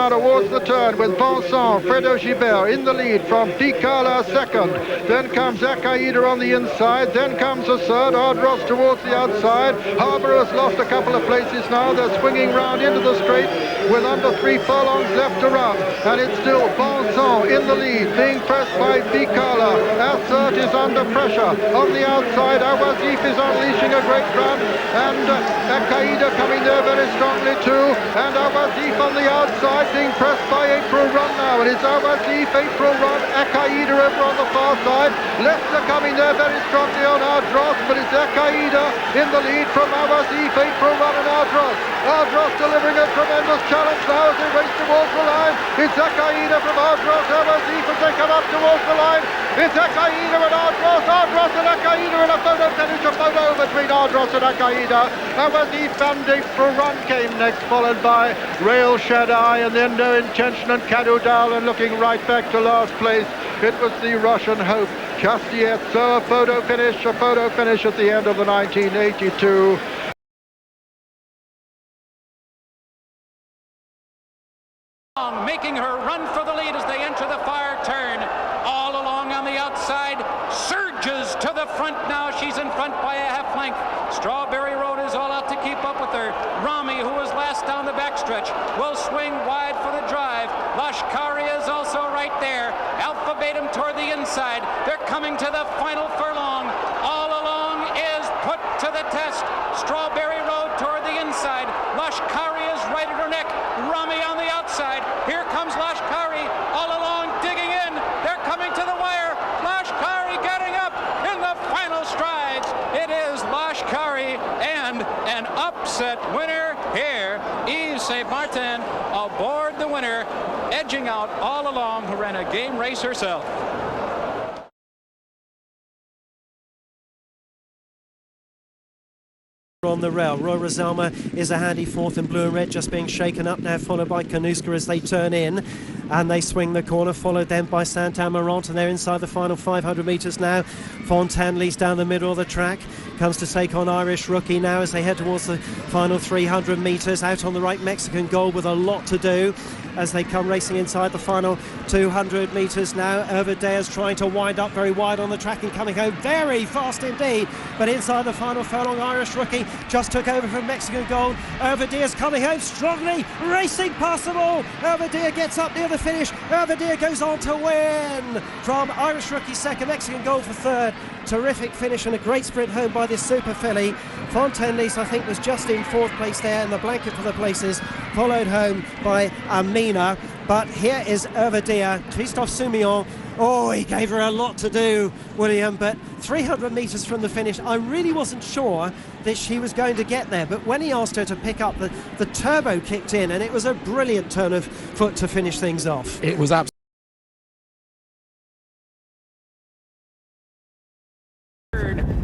now towards the turn with Vincent, Fredo Gilbert in the lead from Picala second. Then comes Akaida on the inside. Then comes a third. Ardros towards the outside. Harbour has lost a couple of places now. They're swinging round into the straight with under 3 furlongs left to run. And it's still Vincent in the lead, being pressed by Picala. Assert is under pressure. On the outside, Awazif is unleashing a great run. And Akaida coming there very strongly too. And Awazif on the outside being pressed by April Run now. And it's Awazif, April Run, Akaida over on the far side. Leicester coming there very strongly on Ardros, but it's Akaida in the lead from Awazif, April Run and Ardros. Ardros delivering a tremendous challenge now as they race towards the line. It's Akaida from Ardros, Awazif as they come up towards the line. It's Akaida and Ardros, Ardros and Akaida in a photo finish, a photo between Ardros and Akaida. Awazif and April Run came next, followed by Rail Shaddai and then No Intention and Kadudal, and looking right back to last place, it was the Russian Hope just yet. So a photo finish at the end of the 1982. Making her run for the lead as they enter the far turn. All along on the outside, surges to the front now. She's in front by a half length. Strawberry Road is all out to keep up with her. Rami, who was last down the backstretch, will swing wide for the drive. Lashkari is also right there. Alphabetum toward the inside. They're coming to the final furlong. All along is put to the test. Strawberry Road toward the inside. Lashkari is right at her neck. Rami on the outside. Here comes Lashkari all along, digging in. They're coming to the wire. Lashkari getting up in the final strides. It is Lashkari and an upset winner here. Yves St. Martin aboard the winner, edging out all along, who ran a game race herself. On the rail, Roy Roselma is a handy fourth in blue and red, just being shaken up now, followed by Kanuska as they turn in and they swing the corner, followed then by Saint-Amarant, and they're inside the final 500 metres now. Fontaine leads down the middle of the track, comes to take on Irish Rookie now as they head towards the final 300 metres. Out on the right, Mexican Gold with a lot to do as they come racing inside the final 200 metres now. Hervedea's trying to wind up very wide on the track and coming home very fast indeed, but inside the final furlong, Irish Rookie just took over from Mexican Gold. Hervedea's coming home strongly, racing past them all. Hervedea gets up near the finish. Hervedea goes on to win from Irish Rookie second, Mexican Gold for third. Terrific finish and a great sprint home by this super filly. Fontaine-Lys, I think, was just in fourth place there in the blanket for the places, followed home by Amina. But here is Hervedea, Christophe Soumillon. Oh, he gave her a lot to do, William, but 300 metres from the finish, I really wasn't sure that she was going to get there. But when he asked her to pick up, the turbo kicked in, and it was a brilliant turn of foot to finish things off. It was absolutely.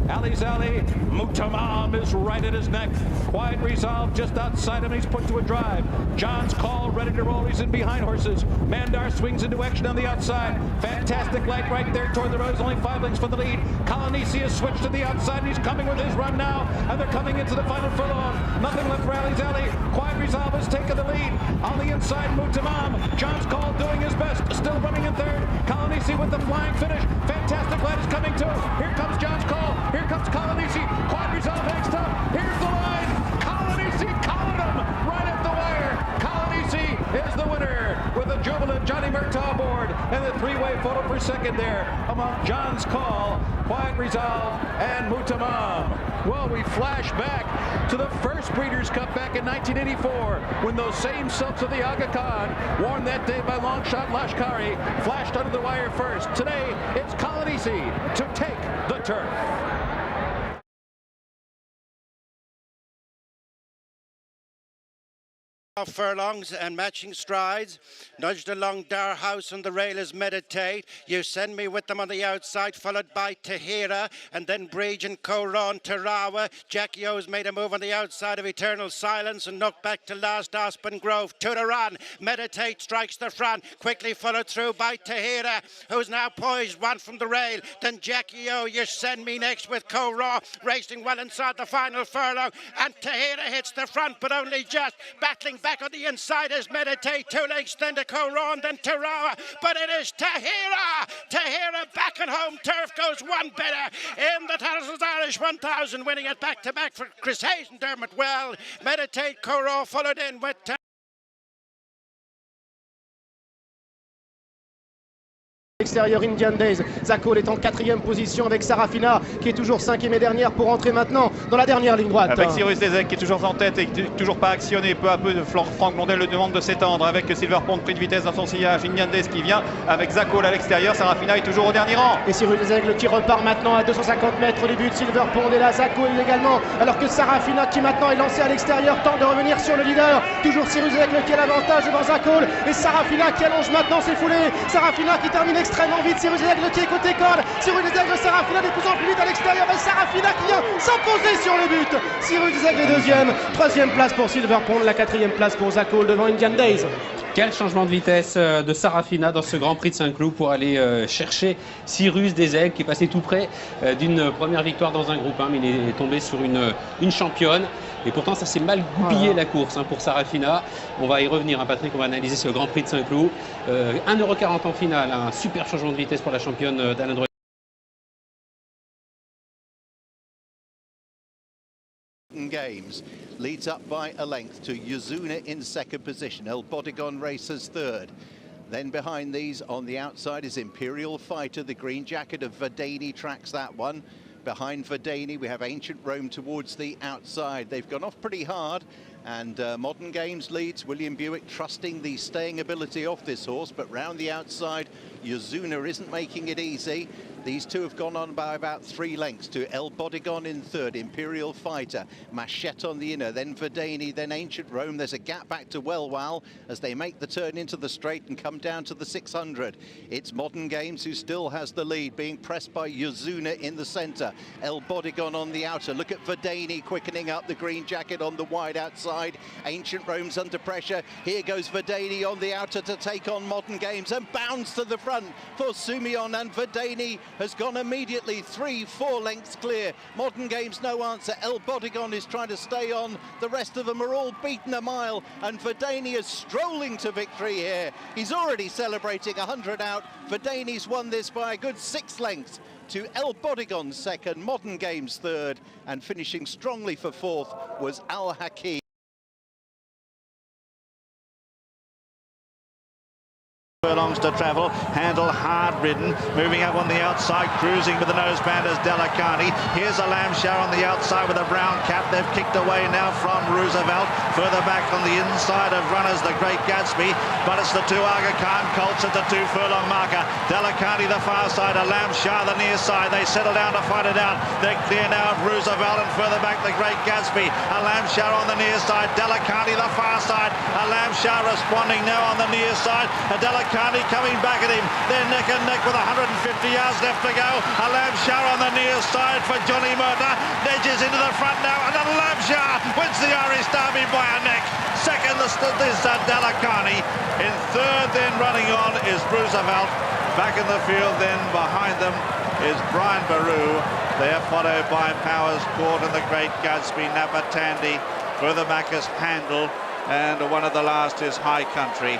Alizali, Mutamam is right at his neck. Quiet Resolve just outside him. He's put to a drive. John's Call ready to roll. He's in behind horses. Mandar swings into action on the outside. Fantastic Light right there toward the road. He's only 5 lengths from the lead. Colonisi has switched to the outside and he's coming with his run now. And they're coming into the final furlong. Nothing left for Alizali. Quiet Resolve has taken the lead. On the inside, Mutamam. John's Call doing his best. Still running in third. Colonisi with the flying finish. Fantastic Light is coming too. Here comes John's Call. Here comes Colonisi. Quiet Resolve next up. Here's the line. Colonisi collared him right at the wire. Colonisi is the winner with a jubilant Johnny Murtaugh aboard, and the three-way photo per second there among John's Call, Quiet Resolve, and Mutamam. Well, we flash back to the first Breeders' Cup back in 1984 when those same silks of the Aga Khan, worn that day by Longshot Lashkari, flashed under the wire first. Today, it's Colonisi to take the turf. Furlongs and matching strides, nudged along Darhouse on the rail as Meditate. You Send Me with them on the outside, followed by Tahira, and then Bridge and Koran Tarawa. Jackie O's made a move on the outside of Eternal Silence and knocked back to last Aspen Grove. To the run, Meditate strikes the front, quickly followed through by Tahira, who's now poised one from the rail. Then Jackie O, You Send Me next with Koran, racing well inside the final furlong, and Tahira hits the front, but only just battling back back on the inside is Meditate. 2 lengths, then to Coron, then Tarawa. But it is Tahira. Tahira back at home turf goes one better in the Tattersall's Irish 1000, winning it back-to-back for Chris Hayes and Dermot Well. Meditate, Coron followed in with Extérieur Indian Days, Zakol est en 4e position avec Sarafina qui est toujours 5e et dernière pour entrer maintenant dans la dernière ligne droite. Avec Cyrus Deseg qui est toujours en tête et qui n'est toujours pas actionné, peu à peu Franck Blondel le demande de s'étendre avec Silver Pond pris de vitesse dans son sillage, Indian Days qui vient avec Zakol à l'extérieur, Sarafina est toujours au dernier rang. Et Cyrus Deseg qui repart maintenant à 250 mètres du but, Silver Pond est là, Zakol également, alors que Sarafina qui maintenant est lancé à l'extérieur tente de revenir sur le leader, toujours Cyrus Deseg qui a l'avantage devant Zakol et Sarafina qui allonge maintenant ses foulées, Sarafina qui termine extrêmement vite, Cyrus Deseg qui est côté corde, Cyrus Deseg, Sarafina de plus en plus vite à l'extérieur et Sarafina qui vient s'imposer sur le but. Cyrus Deseg est 2e, 3e place pour Silver Pond, la 4e place pour Zakol devant Indian Days. Quel changement de vitesse de Sarafina dans ce Grand Prix de Saint-Cloud pour aller chercher Cyrus Deseg qui est passé tout près d'une première victoire dans un groupe 1, mais il est tombé sur une championne. Et pourtant, ça s'est mal goupillé la course pour Sarafina. On va y revenir, Patrick, on va analyser ce Grand Prix de Saint-Cloud. 1,40 € en finale, un super changement de vitesse pour la championne d'Alain Droit. Games leads up by a length to Yazuna in 2nd position, El Bodegon Racers 3rd. Then behind these on the outside is Imperial Fighter, the green jacket of Verdani tracks that one. Behind Verdani we have Ancient Rome towards the outside. They've gone off pretty hard and Modern Games leads. William Buick trusting the staying ability of this horse, but round the outside Yazuna isn't making it easy. These two have gone on by about 3 lengths to El Bodegon in 3rd, Imperial Fighter, Machette on the inner, then Verdani, then Ancient Rome. There's a gap back to Wellwell as they make the turn into the straight and come down to the 600. It's Modern Games who still has the lead, being pressed by Yazuna in the centre. El Bodegon on the outer. Look at Verdani quickening up, the green jacket on the wide outside. Ancient Rome's under pressure. Here goes Verdani on the outer to take on Modern Games and bounds to the front for Sumion, and Verdani has gone immediately 3-4 lengths clear. Modern Games no answer. El Bodegon is trying to stay on. The rest of them are all beaten a mile, and Verdani is strolling to victory here. He's already celebrating 100 out. Verdani's won this by a good 6 lengths to El Bodegon 2nd, Modern Games 3rd, and finishing strongly for 4th was Al Hakim. Furlongs to travel, handle hard ridden, moving up on the outside, cruising with the noseband as Delacani. Here's a Lamshar on the outside with a brown cap. They've kicked away now from Roosevelt. Further back on the inside of runners, the Great Gatsby, but it's the 2 Aga Khan Colts at the 2 furlong marker. Delacani the far side, a Lamshar the near side. They settle down to fight it out. They're clear now of Roosevelt, and further back the Great Gatsby. A Lamshar on the near side, Delacani the far side. A Lamshar responding now on the near side. A Delacani coming back at him. They're neck and neck with 150 yards left to go. A Lamshar on the near side for Johnny Murtagh. Edges into the front now, and a Lamshar wins the Irish Derby by a neck. Second is Delacani. In 3rd then running on is Roosevelt. Back in the field then behind them is Brian Baru. They're followed by Powers Court and the Great Gatsby, Napa Tandy. Further back is Handel, and one of the last is High Country.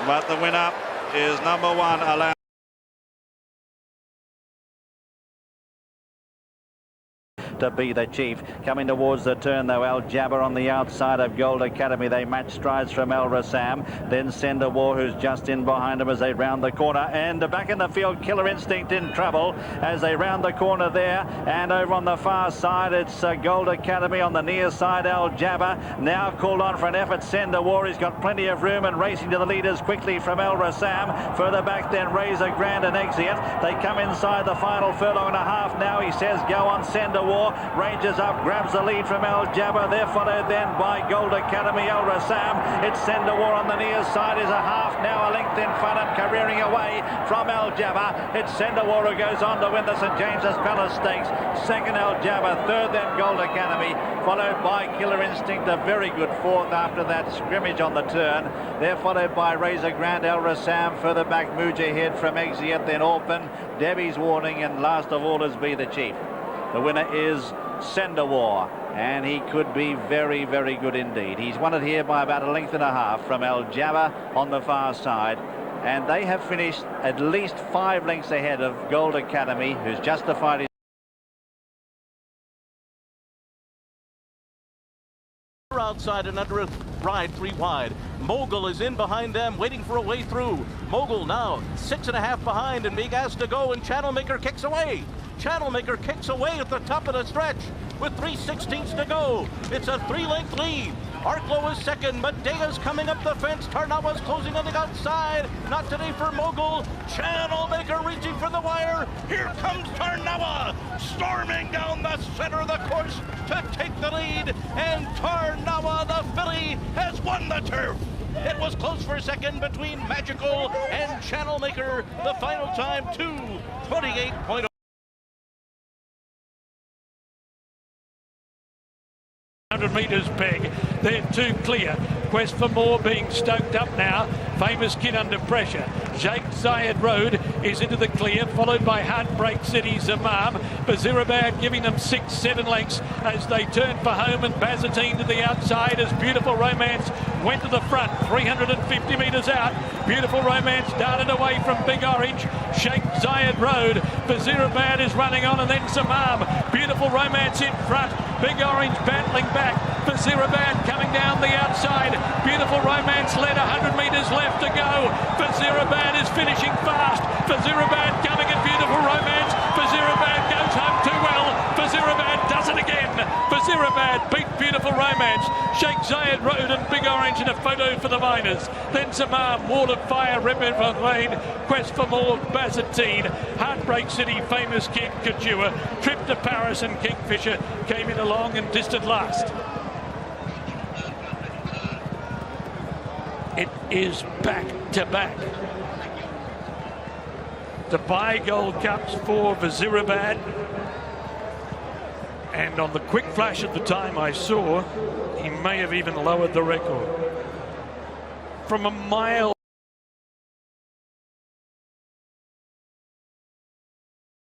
But the winner is number 1, Alain. To be the chief. Coming towards the turn though, Al Jabber on the outside of Gold Academy. They match strides from El Rassam. Then Sender War, who's just in behind them as they round the corner. And back in the field, Killer Instinct in trouble as they round the corner there. And over on the far side, it's Gold Academy. On the near side, Al Jabber. Now called on for an effort. Sender War, he's got plenty of room and racing to the leaders quickly from El Rassam. Further back then, Razor Grand and Exit. They come inside the final furlong and a half now. He says, go on, Sender War. Ranges up, grabs the lead from Al Jabber. They're followed then by Gold Academy, El Rassam. It's Sender War on the near side, is a half now a length in front and careering away from Al Jabber. It's Sender War who goes on to win the St James's Palace Stakes. 2nd Al Jabber, 3rd then Gold Academy, followed by Killer Instinct, a very good 4th after that scrimmage on the turn. They're followed by Razor Grand, El Rassam, further back Mujahid from Exit, then Orpin, Debbie's Warning, and last of all is Be the Chief. The winner is Sendawar, and he could be very, very good indeed. He's won it here by about a length and a half from El Jabba on the far side, and they have finished at least 5 lengths ahead of Gold Academy, who's justified his outside and under a ride 3 wide. Mogul is in behind them, waiting for a way through. Mogul now 6.5 behind, and Meek has to go, and Channelmaker kicks away. Channelmaker kicks away at the top of the stretch with 3/16 to go. It's a 3-length lead. Arklow is second. Medea's coming up the fence. Tarnawa's closing on the outside. Not today for Mogul. Channelmaker reaching for the wire. Here comes Tarnawa, storming down the center of the course to take the lead. And Tarnawa, the filly, has won the turf. It was close for a second between Magical and Channelmaker. The final time, 2:28.0. 100 metres peg. They're 2 clear. Quest for More being stoked up now. Famous Kid under pressure. Sheikh Zayed Road is into the clear, followed by Heartbreak City Zamam. Bazirabad giving them 6-7 lengths as they turn for home, and Bazatine to the outside as Beautiful Romance went to the front, 350 metres out. Beautiful Romance darted away from Big Orange. Sheikh Zayed Road. Bazirabad is running on, and then Zamam. Beautiful Romance in front. Big Orange battling back. Bazirabad coming down the outside. Beautiful Romance led, 100 metres left to go. Bazirabad is finishing fast. Bazirabad coming at Beautiful Romance. Bazirabad goes home too well. Bazirabad does it again. Bazirabad beat Beautiful Romance. Sheikh Zayed Road and Big Orange in a photo for the miners. Then Zamam, Wall of Fire, Ribbon Lane, Quest for More, Bazatine, Heartbreak City, Famous Kid, Couture, Trip to Paris and Kingfisher came in along and distant last. It is back to back. To buy Gold Cups for Bazirabad. And on the quick flash at the time I saw, he may have even lowered the record. From a mile.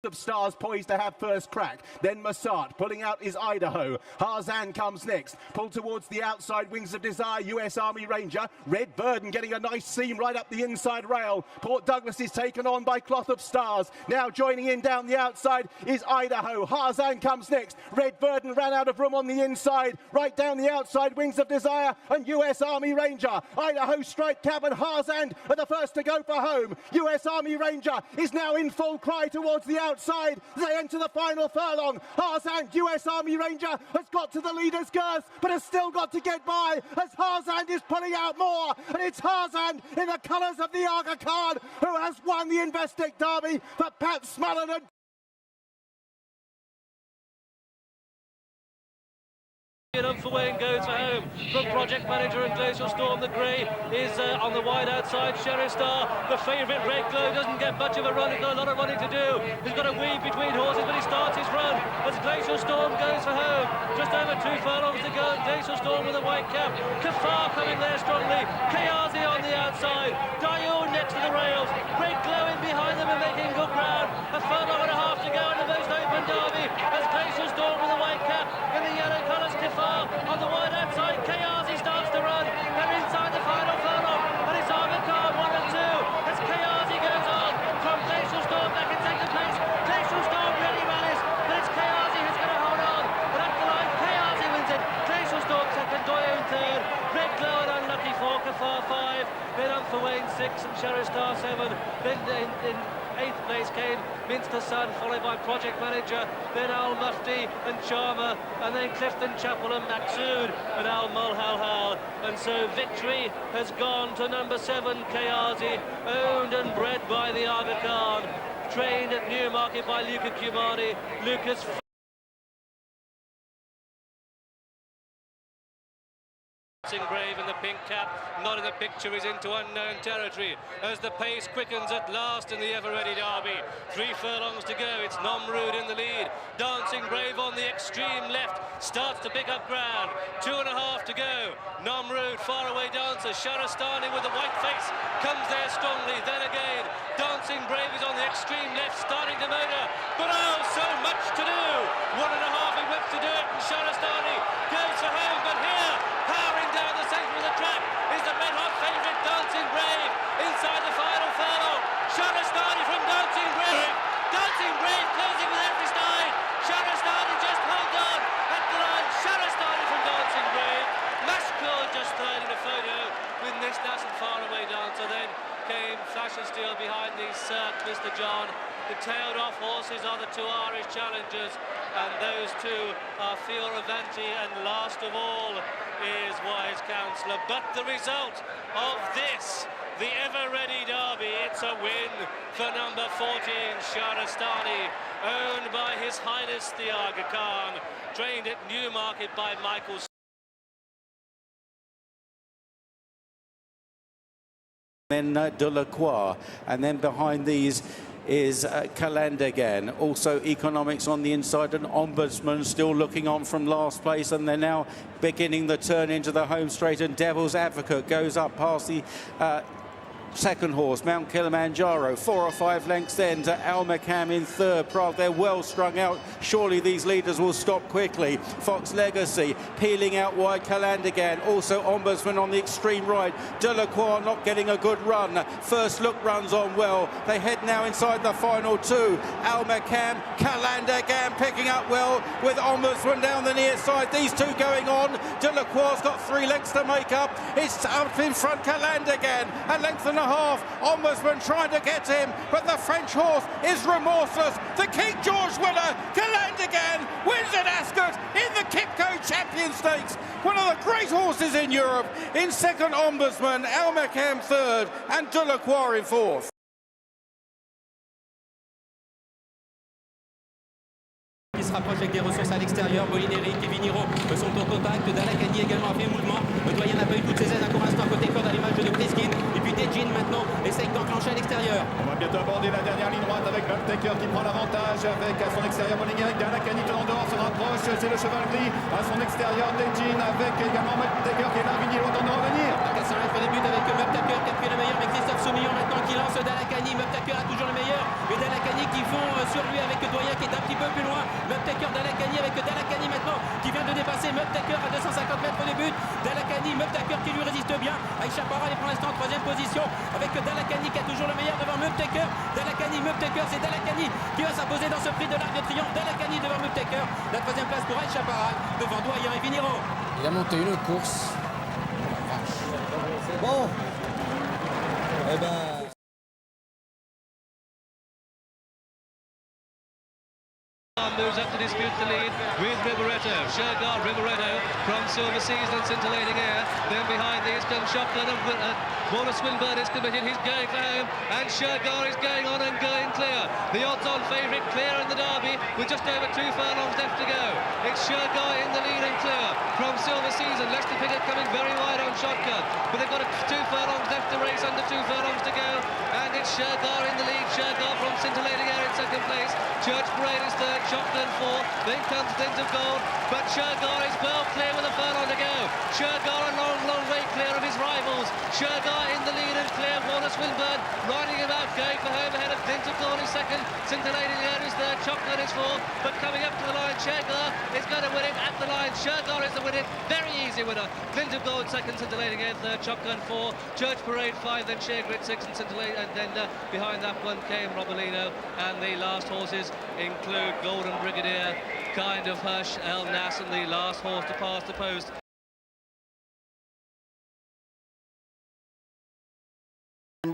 Of Stars poised to have first crack. Then Massart pulling out is Idaho. Harzan comes next. Pulled towards the outside, Wings of Desire, US Army Ranger. Red Burden getting a nice seam right up the inside rail. Port Douglas is taken on by Cloth of Stars. Now joining in down the outside is Idaho. Harzan comes next. Red Burden ran out of room on the inside. Right down the outside, Wings of Desire and US Army Ranger. Idaho Strike Cab and Harzan are the first to go for home. US Army Ranger is now in full cry towards the outside. They enter the final furlong. Harzan, US Army Ranger, has got to the leader's girth, but has still got to get by as Harzan is pulling out more. And it's Harzan in the colours of the Aga Khan who has won the Investec Derby for Pat Smullen and For Wayne goes for home from Project Manager and Glacial Storm. The grey is on the wide outside. Sherry Star, the favourite Red Glow, doesn't get much of a run. He's got a lot of running to do. He's got a weave between horses, but he starts his run as Glacial Storm goes for home. Just over 2 furlongs to go. Glacial Storm with a white cap. Kafar coming there strongly. Kayazi on the outside. Dayoud next to the rails. Red Glow in behind them and making good ground. A furlong and a half to go in the most open derby as Glacial Storm with a white cap in the yellow colours. Kafar on the wide outside. Kayazi starts to run. They're inside the final furlong, and it's Aga Khan 1 and 2 as Kayazi goes on from Glacial Storm back in second place. Glacial Storm really rallies, but it's Kayazi who's going to hold on. But up the line, Kayazi wins it. Glacial Storm second, Doyo third. Red Glow and Unlucky 4, Kafar 5. Then on for Wayne 6 and Sherry Star 7. Then in 8th place came Minster Sun, followed by Project Manager, then Al Mufti and Charmer, and then Clifton Chapel and Maxood and Al Mulhalhal. And so victory has gone to number 7, Kayazi, owned and bred by the Aga Khan, trained at Newmarket by Luca Cumani. Lucas Brave in the pink cap, not in the picture, is into unknown territory as the pace quickens at last in the ever-ready derby. 3 furlongs to go. It's Nomrud in the lead. Dancing Brave on the extreme left starts to pick up ground. 2.5 to go. Nomrud, faraway dancer. Sharastani with the white face comes there strongly. Then again, Dancing Brave is on the extreme left, starting to motor. But oh, so much to do. 1.5 he whips to tailed off horses are the two Irish challengers, and those two are Fioravanti, and last of all is Wise Counsellor. But the result of this, the ever-ready derby, it's a win for number 14, Shahrastani, owned by His Highness the Aga Khan, trained at Newmarket by Michael. Then De La Croix, and then behind these is Calandagan. Also Economics on the inside, and Ombudsman still looking on from last place, and they're now beginning the turn into the home straight, and Devil's Advocate goes up past the second horse, Mount Kilimanjaro, 4 or 5 lengths then to Al McCam in third. Prague, they're well strung out. Surely these leaders will stop quickly. Fox Legacy peeling out wide, Calandagan. Also Ombudsman on the extreme right. De La Croix not getting a good run. First look runs on well. They head now inside the final two. Al McCam, Calandagan picking up well with Ombudsman down the near side. These two going on. De La Croix's got 3 lengths to make up. It's up in front, Calandagan, a length and a half. Ombudsman trying to get him, but the French horse is remorseless. The King George winner, Calandagan, wins at Ascot in the Kipco Champion Stakes. One of the great horses in Europe. In second, Ombudsman, Al McCam third, and De La Croix in fourth. Qui se rapproche avec des ressources à l'extérieur. Molineri et Viniro sont au contact. Dalakani également a fait mouvement. Doyen n'a pas eu toutes ses aides pour l'instant côté corde à l'image de Priskin. Et puis Dejin maintenant essaye d'enclencher à l'extérieur. On va bientôt aborder la dernière ligne droite avec Muptaker qui prend l'avantage avec à son extérieur Molineri. Dalakani tenant dehors se rapproche. C'est le cheval gris à son extérieur. Dejin avec également Muptaker qui est là. Viniro tente de revenir. À 400 mètres début avec Muptaker qui a pris le meilleur, mais Christophe Soumillon maintenant qui lance Dalakani. Muptaker a toujours le meilleur. Et Dalakani qui font sur lui avec Doyen qui est un petit peu plus loin. Muptaker, Dalakani avec Dalakani maintenant qui vient de dépasser Muptaker à 250 mètres au début. Dalakani, Muptaker qui lui résiste bien. Aïcha Parra est pour l'instant en 3e position avec Dalakani qui a toujours le meilleur devant Muptaker. Dalakani, Muptaker, c'est Dalakani qui va s'imposer dans ce prix de l'Arc de Triomphe. Dalakani devant Muptaker. La 3e place pour Aïcha Parra devant Doyen et Viniro. Il a monté une course. Bon. Eh ben... Moves up to dispute the lead with Riveretto. Shergar, Riveretto from Silver Seas and Scintillating Air. Then behind these comes Shotgun and Waller Swinburne is committed. He's going for home, and Shergar is going on and going clear. The odds-on favourite clear in the derby with just over 2 furlongs left to go. It's Shergar in the lead and clear from Silver Seas, and Lester Piggott coming very wide on Shotgun. But they've got 2 furlongs left to race, under 2 furlongs to go, and it's Shergar in the lead. Shergar from Scintillating Air in second place. Church Parade is third. Shotgun 4, then comes Glint of Gold, but Shergar is well clear with a furlong to go. Shergar a long, long way clear of his rivals. Shergar in the lead and clear. Waller Swinburne riding him out, going for home ahead of Glint of Gold is second. Scintillating Air is third. Shotgun is 4, but coming up to the line, Shergar is going to win it at the line. Shergar is the winner, very easy winner. Glint of Gold second, Scintillating Air third, Shotgun 4, Church Parade 5, then Shergrit 6, and Scintillating, and then behind that one came Robolino, and the last horses include Golden Brigadier, Kind of Hush, El Nas, and the last horse to pass the post.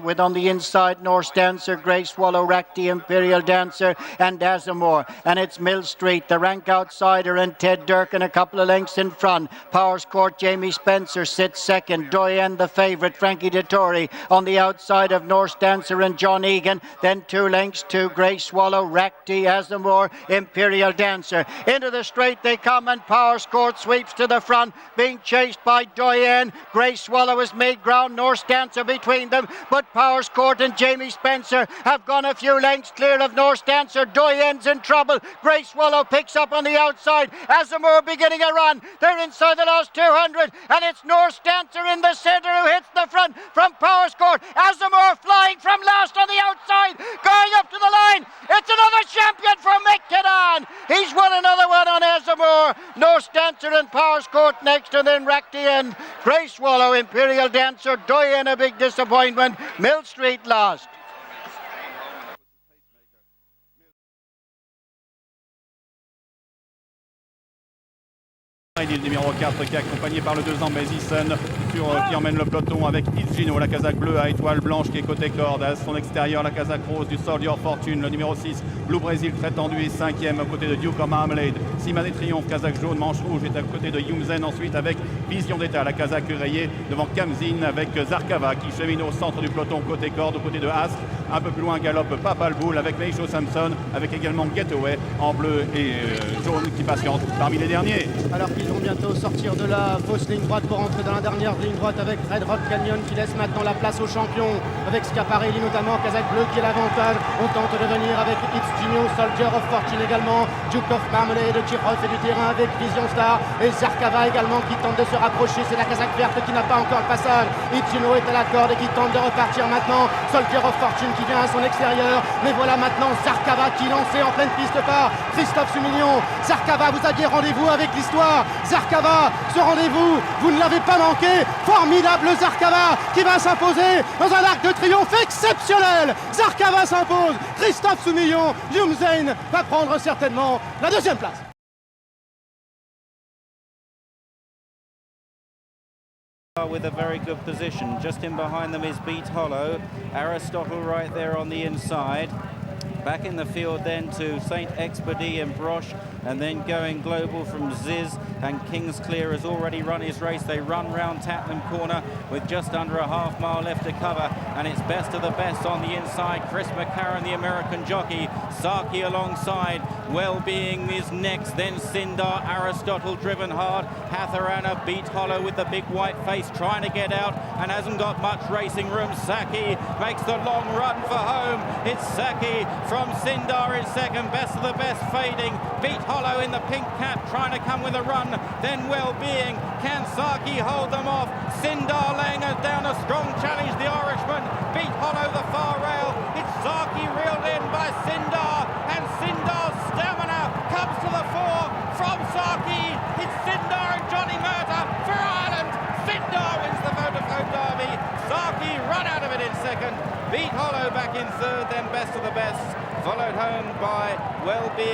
With on the inside Norse Dancer, Grey Swallow, Rack the Imperial Dancer and Dazamore, and it's Mill Street, the rank outsider, and Ted Durkin a couple of lengths in front. Powers Court, Jamie Spencer sits second. Doyen the favourite, Frankie Dettori on the outside of Norse Dancer and John Egan. Then 2 lengths to Grey Swallow, Rack the Dazamore, Imperial Dancer. Into the straight they come, and Powers Court sweeps to the front, being chased by Doyen. Grey Swallow has made ground, Norse Dancer between them, but Powers Court and Jamie Spencer have gone a few lengths clear of Norse Dancer. Doyen's in trouble. Grey Swallow picks up on the outside. Azamore beginning a run. They're inside the last 200, and it's Norse Dancer in the centre who hits the front from Powers Court. Azamore flying from last on the outside, going up to the line. It's another champion for Mick Cadan. He's won another one on Azamore. Norse Dancer and Powers Court next, and then Rack the End. Grey Swallow, Imperial Dancer, Doyen a big disappointment. Mill Street last. Il est le numéro 4 qui est accompagné par le 2 ans Bezison qui emmène le peloton avec Itgino, la casaque bleue à étoile blanche qui est côté corde. À son extérieur, la casaque rose du Soldier of Fortune, le numéro 6, Blue Brésil très tendu et 5e à côté de Duke of Marmalade. Simane Triomphe, casaque jaune, manche rouge est à côté de Yumzen. Ensuite avec Vision d'État, la casaque rayée devant Kamzin avec Zarkava qui chemine au centre du peloton côté corde, au côté de Astre. Un peu plus loin galope Papal Bull avec Meisho Samson, avec également Getaway en bleu et jaune qui patiente parmi les derniers. Alors qu'ils vont bientôt sortir de la fausse ligne droite pour entrer dans la dernière ligne droite avec Red Rock Canyon qui laisse maintenant la place aux champions avec Schiaparelli notamment, casaque bleu qui est l'avantage. On tente de venir avec It's Gino, Soldier of Fortune également, Duke of Marmalade qui refait du terrain avec Vision Star et Zarkava également qui tente de se rapprocher. C'est la casaque verte qui n'a pas encore le passage. It's Gino est à la corde et qui tente de repartir maintenant. Soldier of Fortune qui vient à son extérieur, mais voilà maintenant Zarkava qui est lancé en pleine piste par Christophe Soumillon. Zarkava, vous aviez rendez-vous avec l'histoire. Zarkava, ce rendez-vous, vous ne l'avez pas manqué. Formidable Zarkava qui va s'imposer dans un arc de triomphe exceptionnel. Zarkava s'impose. Christophe Soumillon, Yumzen va prendre certainement la deuxième place. With a very good position. Just in behind them is Beat Hollow. Aristotle right there on the inside. Back in the field then to Saint Expedie and Broche, and then going global from Ziz, and Kingsclear has already run his race. They run round Tatnam Corner with just under a half mile left to cover, and it's best of the best on the inside. Chris McCarran, the American jockey, Saki alongside. Wellbeing is next, then Sindar, Aristotle driven hard. Hatharana, Beat Hollow with the big white face trying to get out and hasn't got much racing room. Saki makes the long run for home. It's Saki from Sindar in second, best of the best fading. Beat Hollow in the pink cap trying to come with a run, then Wellbeing. Can Saki hold them off? Sindar laying down a strong challenge, the Irishman. Beat Hollow the far rail. It's Saki reeled in by Sindar, and Sindar's stamina comes to the fore from Saki. It's Sindar and Johnny Murtagh for Ireland. Sindar wins the Vodafone Derby. Saki run out of it in second. Beat Hollow back in third, then best of the best, followed home by Wellbeing.